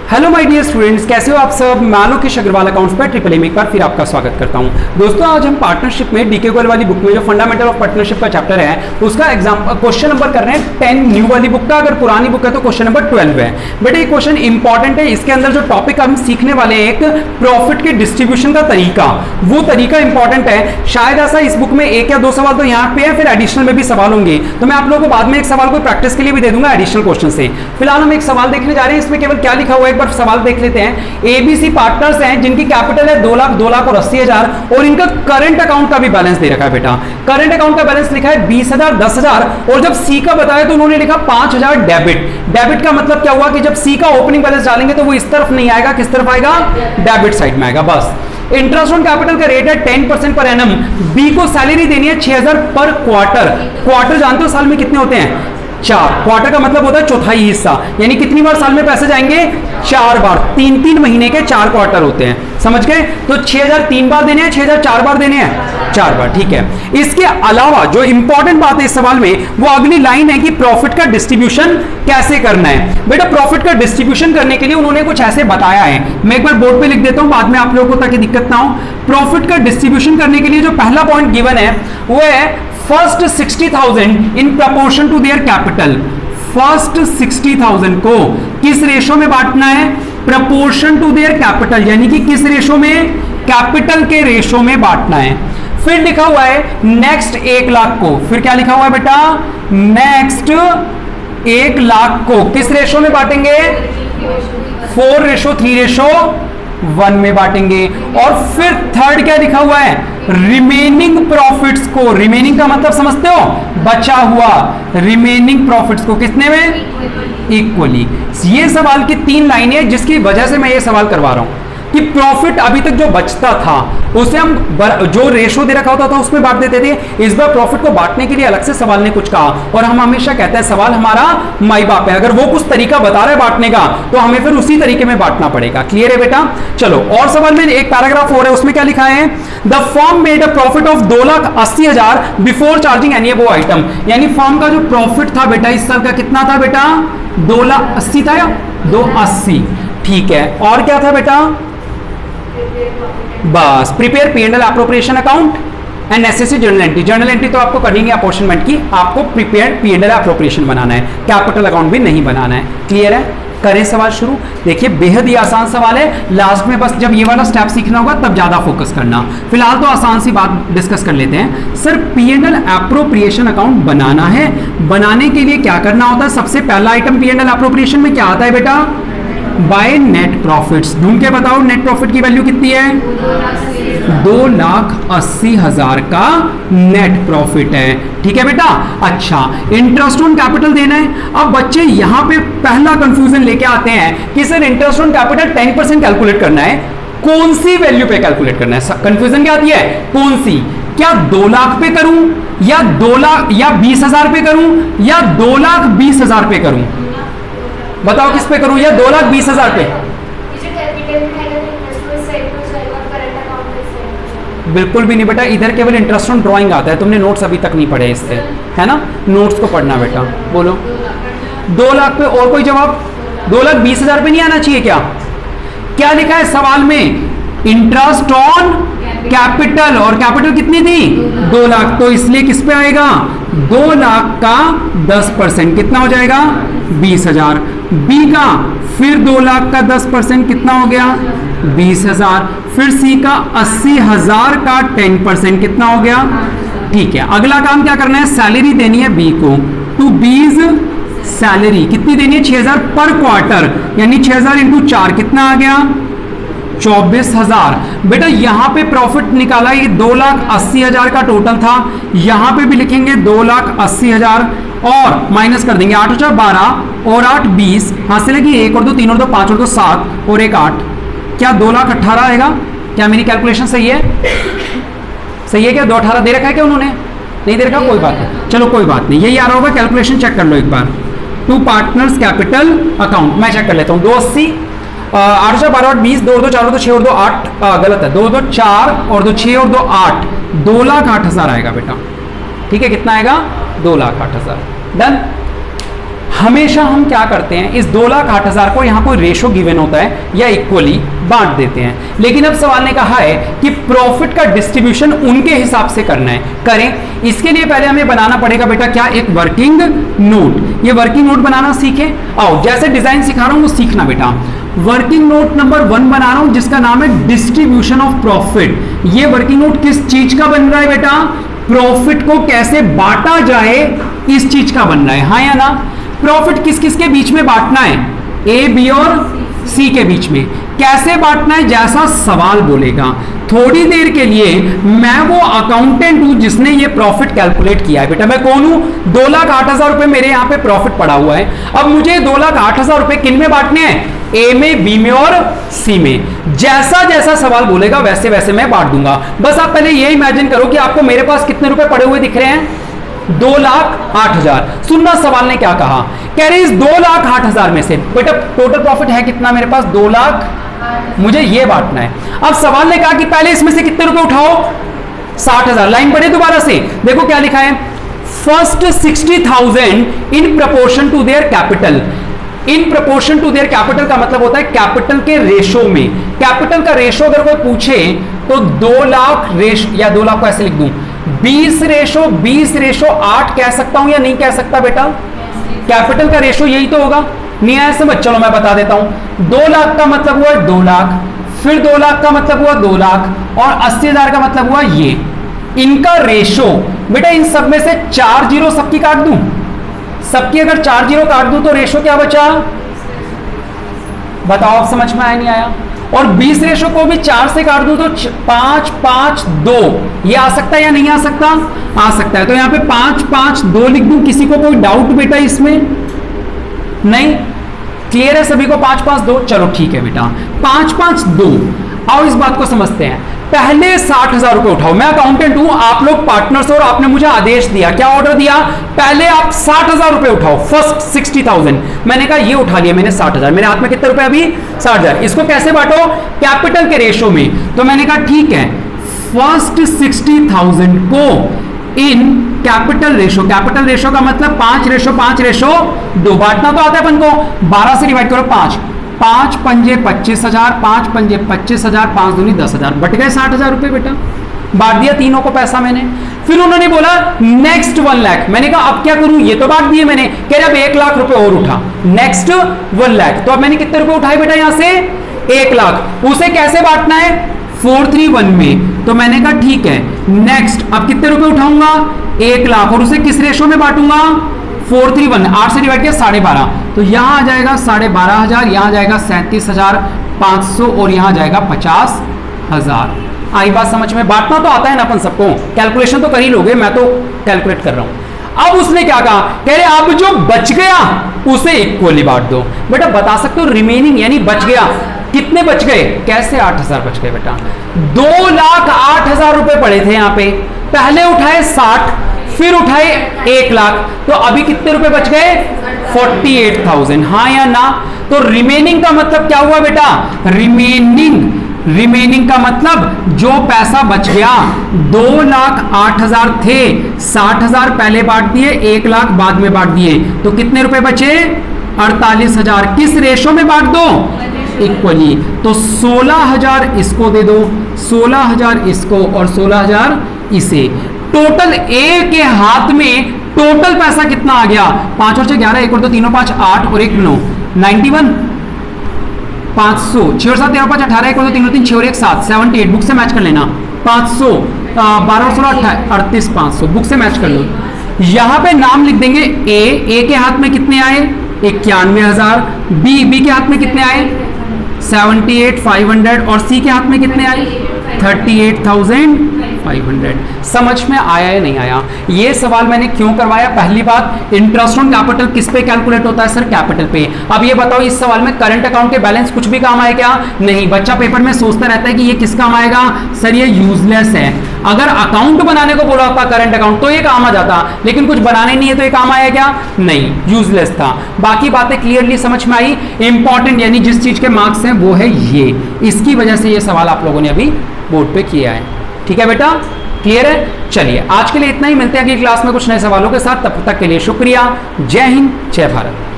Hello my dear students, कैसे हो आप सब। मैं आलोकेश अग्रवाल अकाउंट्स पर ट्रिपल एम एक बार फिर आपका स्वागत करता हूं। दोस्तों आज हम पार्टनरशिप में डीके गोयल वाली बुक में जो फंडामेंटल ऑफ पार्टनरशिप का चैप्टर है उसका एग्जाम क्वेश्चन नंबर कर रहे हैं 10 न्यू वाली बुक का। अगर पुरानी बुक है तो क्वेश्चन नंबर 12 है। बेटा ये क्वेश्चन इंपॉर्टेंट है। इसके अंदर जो टॉपिक हम सीखने वाले हैं एक प्रॉफिट के डिस्ट्रीब्यूशन का तरीका, वो तरीका इंपॉर्टेंट है। शायद ऐसा इस बुक में एक या दो सवाल तो यहाँ पे है, फिर एडिशनल में भी सवाल होंगे, तो मैं आप लोगों को बाद में एक सवाल को प्रैक्टिस के लिए भी दे दूंगा एडिशनल क्वेश्चन से। फिलहाल हम एक सवाल देखने जा रहे हैं। इसमें केवल क्या लिखा हुआ है एक बार सवाल देख लेते हैं। एबीसी पार्टनर्स हैं जिनकी कैपिटल है 2 लाख, 2 लाख और 80,000 और इनका करंट अकाउंट का भी बैलेंस दे रखा है। बेटा करंट अकाउंट का बैलेंस लिखा है 20,000, 10,000 और जब सी का बताया तो उन्होंने लिखा 5,000 डेबिट। डेबिट का मतलब क्या हुआ कि जब सी का ओपनिंग बैलेंस डालेंगे तो वो इस तरफ नहीं आएगा, किस तरफ आएगा, डेबिट साइड में आएगा। बस इंटरेस्ट ऑन कैपिटल का रेट है 10% पर एनम। बी को सैलरी देनी है 6,000 पर क्वार्टर। क्वार्टर जानते हो साल में कितने होते हैं? 4। क्वार्टर का मतलब होता है चौथाई हिस्सा, यानी कितनी बार साल में पैसे जाएंगे? 4 बार। 3-3 महीने के 4 क्वार्टर होते हैं, समझ गए? तो 6,000 3 बार देने हैं, 6,000 4 बार देने हैं, 4 बार। ठीक है। इसके अलावा जो इंपॉर्टेंट बात है इस सवाल में वो अगली लाइन है कि प्रॉफिट का डिस्ट्रीब्यूशन कैसे करना है। बेटा प्रॉफिट का डिस्ट्रीब्यूशन करने के लिए उन्होंने कुछ ऐसे बताया है, मैं एक बार बोर्ड पे लिख देता हूं बाद में आप लोगों को ताकि दिक्कत ना हो। प्रॉफिट का डिस्ट्रीब्यूशन करने के लिए जो पहला पॉइंट गिवन है वो है first 60,000 in proportion to their capital. First 60,000 को किस रेशो में बांटना है? प्रपोर्शन टू देयर कैपिटल, यानी कि किस रेशो में? कैपिटल के रेशो में बांटना है। फिर लिखा हुआ है नेक्स्ट 1 लाख को, फिर क्या लिखा हुआ है बेटा? नेक्स्ट 1 लाख को किस रेशो में बांटेंगे? 4:3:1 में बांटेंगे। और फिर थर्ड क्या लिखा हुआ है? रिमेनिंग प्रॉफिट्स को, रिमेनिंग का मतलब समझते हो? बचा हुआ। रिमेनिंग प्रॉफिट्स को कितने में? इक्वली। ये सवाल की 3 लाइनें जिसकी वजह से मैं ये सवाल करवा रहा हूं कि प्रॉफिट अभी तक जो बचता था उसे हम जो रेशो दे रखा होता था उसमें बांट देते थे। इस बार प्रॉफिट को बांटने के लिए अलग से सवाल ने कुछ कहा और हम हमेशा कहते हैं सवाल हमारा माई बाप है। अगर वो कुछ तरीका बता रहा है बांटने का तो हमें फिर उसी तरीके में बांटना पड़ेगा। क्लियर है बेटा? चलो और सवाल में एक पैराग्राफ और है, उसमें क्या लिखा है? The firm made a profit of 2,80,000 before charging any above item. यानी फर्म का जो प्रॉफिट था बेटा इस साल का कितना था बेटा? 2,80,000 था या 280? ठीक है। और क्या था बेटा? बस prepare P&L appropriation account and necessary journal entry. Journal entry तो आपको करनी है अपॉर्चमेंट की, आपको प्रिपेयर P&L एप्रोप्रिएशन बनाना है, कैपिटल अकाउंट भी नहीं बनाना है। क्लियर है? करें सवाल शुरू। देखिए बेहद ही आसान सवाल है, लास्ट में बस जब ये वाला स्टेप सीखना होगा तब ज्यादा फोकस करना। फिलहाल तो आसान सी बात डिस्कस कर लेते हैं। सर P&L एप्रोप्रिएशन अकाउंट बनाना है, बनाने के लिए क्या करना होता है? सबसे पहला आइटम P&L एप्रोप्रिएशन में क्या आता है बेटा? By net profits. ढूंढ के बताओ नेट प्रॉफिट की वैल्यू कितनी है? 2,80,000 का नेट प्रॉफिट है। ठीक है बेटा? अच्छा इंटरेस्ट ऑन कैपिटल देना है। अब बच्चे यहां पे पहला कंफ्यूजन लेके आते हैं कि sir interest on capital 10% calculate करना है, कौन सी वैल्यू पे कैलकुलेट करना है? कंफ्यूजन क्या आती है? कौन सी? क्या 2 लाख पे करूं या 2 लाख या 20,000 पे करूं या 2,20,000 पे करूं? बताओ किस पे करूं? या 2,20,000 पे? बिल्कुल भी नहीं बेटा, इधर केवल इंटरेस्ट ऑन ड्राइंग आता है। तुमने नोट्स अभी तक नहीं पढ़े इससे, है ना? नोट्स को पढ़ना बेटा। बोलो 2 लाख पे। और कोई जवाब? 2,20,000 पे नहीं आना चाहिए क्या? क्या लिखा है सवाल में? इंटरेस्ट ऑन कैपिटल, और कैपिटल कितनी थी? 2 लाख। तो इसलिए किस पे आएगा? 2 लाख का 10% कितना हो जाएगा? 20,000। बी का फिर 2 लाख का 10% कितना हो गया? 20,000। फिर सी का 80,000 का 10% कितना हो गया? ठीक है। अगला काम क्या करना है? सैलरी देनी है बी को। टू बीज सैलरी कितनी देनी है? 6,000 पर क्वार्टर, यानी 6,000 इंटू 4 कितना आ गया? 24,000। बेटा यहां पे प्रॉफिट निकाला, ये 2,80,000 का टोटल था। यहां पे भी लिखेंगे 2,80,000 और माइनस कर देंगे 8 और 4 12 और 8 20। हासिल है कि 1 और 2 3 और 2 5 और 2 7 और 1 8। क्या 2,18,000 आएगा? क्या मेरी कैलकुलेशन सही है? सही है क्या? 2,18,000 दे रखा है क्या उन्होंने? नहीं दे रखा? कोई बात नहीं, चलो कोई बात नहीं, यही आ रहा होगा। कैलकुलेशन चेक कर लो एक बार। टू पार्टनर्स कैपिटल अकाउंट मैं चेक कर लेता हूँ। 280 8 4 12 8 20 2 2 4 और 2 6 और 2 8 गलत है। 2 2 4 और 2 6 और 2 8 2,08,000 आएगा बेटा। ठीक है? कितना आएगा? 2,08,000। डन। हमेशा हम क्या करते हैं, इस 2,08,000 को यहाँ कोई रेशो गिवन होता है या इक्वली बांट देते हैं, लेकिन अब सवाल ने कहा है कि प्रॉफिट का डिस्ट्रीब्यूशन उनके हिसाब से करना है। करें, इसके लिए पहले हमें बनाना पड़ेगा बेटा क्या, एक वर्किंग नोट। ये वर्किंग नोट बनाना सीखें, आओ जैसे डिजाइन सिखा रहा हूं वो सीखना बेटा। वर्किंग नोट नंबर 1 बना रहा हूं जिसका नाम है डिस्ट्रीब्यूशन ऑफ प्रॉफिट। ये वर्किंग नोट किस चीज का बन रहा है बेटा, प्रॉफिट को कैसे बांटा जाए इस चीज का बन रहा है, हाँ या ना। प्रॉफिट किस किस के बीच में बांटना है, ए बी और सी के बीच में। कैसे बांटना है, जैसा सवाल बोलेगा। थोड़ी देर के लिए मैं वो अकाउंटेंट हूं जिसने ये प्रॉफिट कैलकुलेट किया है बेटा। मैं कौन हूं, 2,08,000 रुपए मेरे यहां पे प्रॉफिट पड़ा हुआ है। अब मुझे 2,08,000 रुपए किन में बांटने हैं, ए में, बी में और सी में। जैसा जैसा सवाल बोलेगा वैसे वैसे मैं बांट दूंगा। बस आप पहले ये इमेजिन करो कि आपको मेरे पास कितने रुपए पड़े हुए दिख रहे हैं, 2,08,000। सुनना सवाल ने क्या कहा, कह रहे इस 2,08,000 में से बेटा टोटल प्रॉफिट है कितना मेरे पास, 2 लाख, मुझे ये बांटना है। अब सवाल ने कहा कि पहले इसमें से कितने रुपए उठाओ, 60,000। लाइन पढ़े दोबारा से, देखो क्या लिखा है, first 60,000 in proportion to their capital. In proportion to their capital का मतलब होता है कैपिटल के रेशो में। कैपिटल का रेशो अगर कोई पूछे तो 2 लाख रेशो, या 2 लाख को ऐसे लिख दूं, 20:8 कह सकता हूं या नहीं कह सकता बेटा, कैपिटल का रेशो यही तो होगा। नहीं आया समझ, चलो मैं बता देता हूं। 2 लाख का मतलब हुआ 2 लाख, फिर 2 लाख का मतलब हुआ 2 लाख और 80,000 का मतलब हुआ ये। इनका रेशो बेटा, इन सब में से 4 जीरो सबकी काट दूं, सबकी अगर 4 जीरो काट दूं तो रेशो क्या बचा, बताओ आप समझ में आया नहीं आया। और 20 रेशो को भी 4 से काट दूं तो 5, 5, 2, ये आ सकता है या नहीं आ सकता, आ सकता है। तो यहां पे 5, 5, 2 लिख दूं। किसी को कोई डाउट बेटा इसमें, नहीं, क्लियर है सभी को, 5, 5, 2, चलो ठीक है बेटा, 5, 5, 2। आओ इस बात को समझते हैं। पहले 60,000 रुपए उठाओ, मैं अकाउंटेंट हूं, आप लोग पार्टनर्स और आपने मुझे आदेश दिया, क्या ऑर्डर दिया, पहले आप 60,000 रुपए उठाओ, फर्स्ट 60,000। मैंने कहा ये उठा लिया मैंने 60,000, मेरे हाथ में कितने रुपए अभी 60,000। इसको कैसे बांटो, कैपिटल के रेशो में। तो मैंने कहा ठीक है, फर्स्ट 60,000 को in capital ratio, capital ratio का मतलब 5:5:2, बांटना तो आता है अपन को, 12 से डिवाइड करो 5, 5 पंजे 25,000, 5 पंजे 25,000, 5 दूनी 10,000, बट गए 60,000 रुपए बेटा, बांट दिया तीनों को पैसा मैंने। फिर उन्होंने बोला नेक्स्ट 1 लाख, मैंने कहा अब क्या करूं, ये तो बांट दिए मैंने, कह रहे अब 1 लाख रुपए और उठा, नेक्स्ट 1 लाख। तो अब मैंने कितने रुपए उठाए बेटा, यहां से 1 लाख। उसे कैसे बांटना है, 431 में। तो मैंने कहा ठीक है, नेक्स्ट अब कितने रुपए उठाऊंगा, 1 लाख, और उसे किस रेशो में बांटूंगा, 431, 8 से डिवाइड किया 12.5, तो यहां आ जाएगा 12,500, यहां जाएगा 37,500 और यहां जाएगा 50,000। आई बात समझ में, बांटना तो आता है ना अपन सबको, कैलकुलेशन तो कर ही लोगे, मैं तो कैलकुलेट कर रहा हूं। अब उसने क्या कहा, कह रहे अब जो बच गया उसे इक्वली बांट दो। बेटा बता सकते हो रिमेनिंग यानी बच गया, कितने बच गए, कैसे 8,000 बच गए बेटा, 2,08,000 रुपए पड़े थे यहां पे, पहले उठाए 60, फिर उठाए 1 लाख, तो अभी कितने रुपए बच गए, 48,000, हाँ या ना। तो रिमेनिंग का मतलब क्या हुआ बेटा, रिमेनिंग का मतलब जो पैसा बच गया, 2,08,000 थे, 60,000 पहले बांट दिए, 1 लाख बाद में बांट दिए, तो कितने रुपए बचे, 48,000। किस रेशो में बांट दो, इक्वली। तो 16,000 इसको दे दो, 16,000 इसको और 16,000 इसे। टोटल ए के हाथ में टोटल पैसा कितना आ गया, 5 और 6 11, 1 और 2 3 और 5 8 और 1 9, 91, 500, 6 और 7 13 और 5 18, 1 और 2 3 और 3 6 और 1 7, 78, बुक से मैच कर लेना, 500, 12 और 16 28, 38, 500, बुक से मैच कर लो। यहां पे नाम लिख देंगे, ए के हाथ में कितने आए, 91,000, बी के हाथ में कितने आए, 78,500 और सी के हाथ में कितने आए, 38,500। समझ में आया या नहीं आया। ये सवाल मैंने क्यों करवाया, पहली बात, इंटरेस्ट ऑन कैपिटल किस पे कैलकुलेट होता है, सर कैपिटल पे। अब ये बताओ इस सवाल में करंट अकाउंट के बैलेंस कुछ भी काम आए क्या, नहीं। बच्चा पेपर में सोचता रहता है कि ये किस काम आएगा, सर ये यूजलेस है। अगर अकाउंट बनाने को बोला होता करंट अकाउंट तो ये काम आ जाता, लेकिन कुछ बनाने नहीं है तो ये काम आया क्या, नहीं, यूजलेस था। बाकी बातें क्लियरली समझ में आई। इंपॉर्टेंट यानी जिस चीज के मार्क्स हैं वो है ये, इसकी वजह से ये सवाल आप लोगों ने अभी बोर्ड पे किया है। ठीक है बेटा, क्लियर है? चलिए आज के लिए इतना ही, मिलते हैं अगली क्लास में कुछ नए सवालों के साथ। तब तक के लिए शुक्रिया। जय हिंद, जय भारत।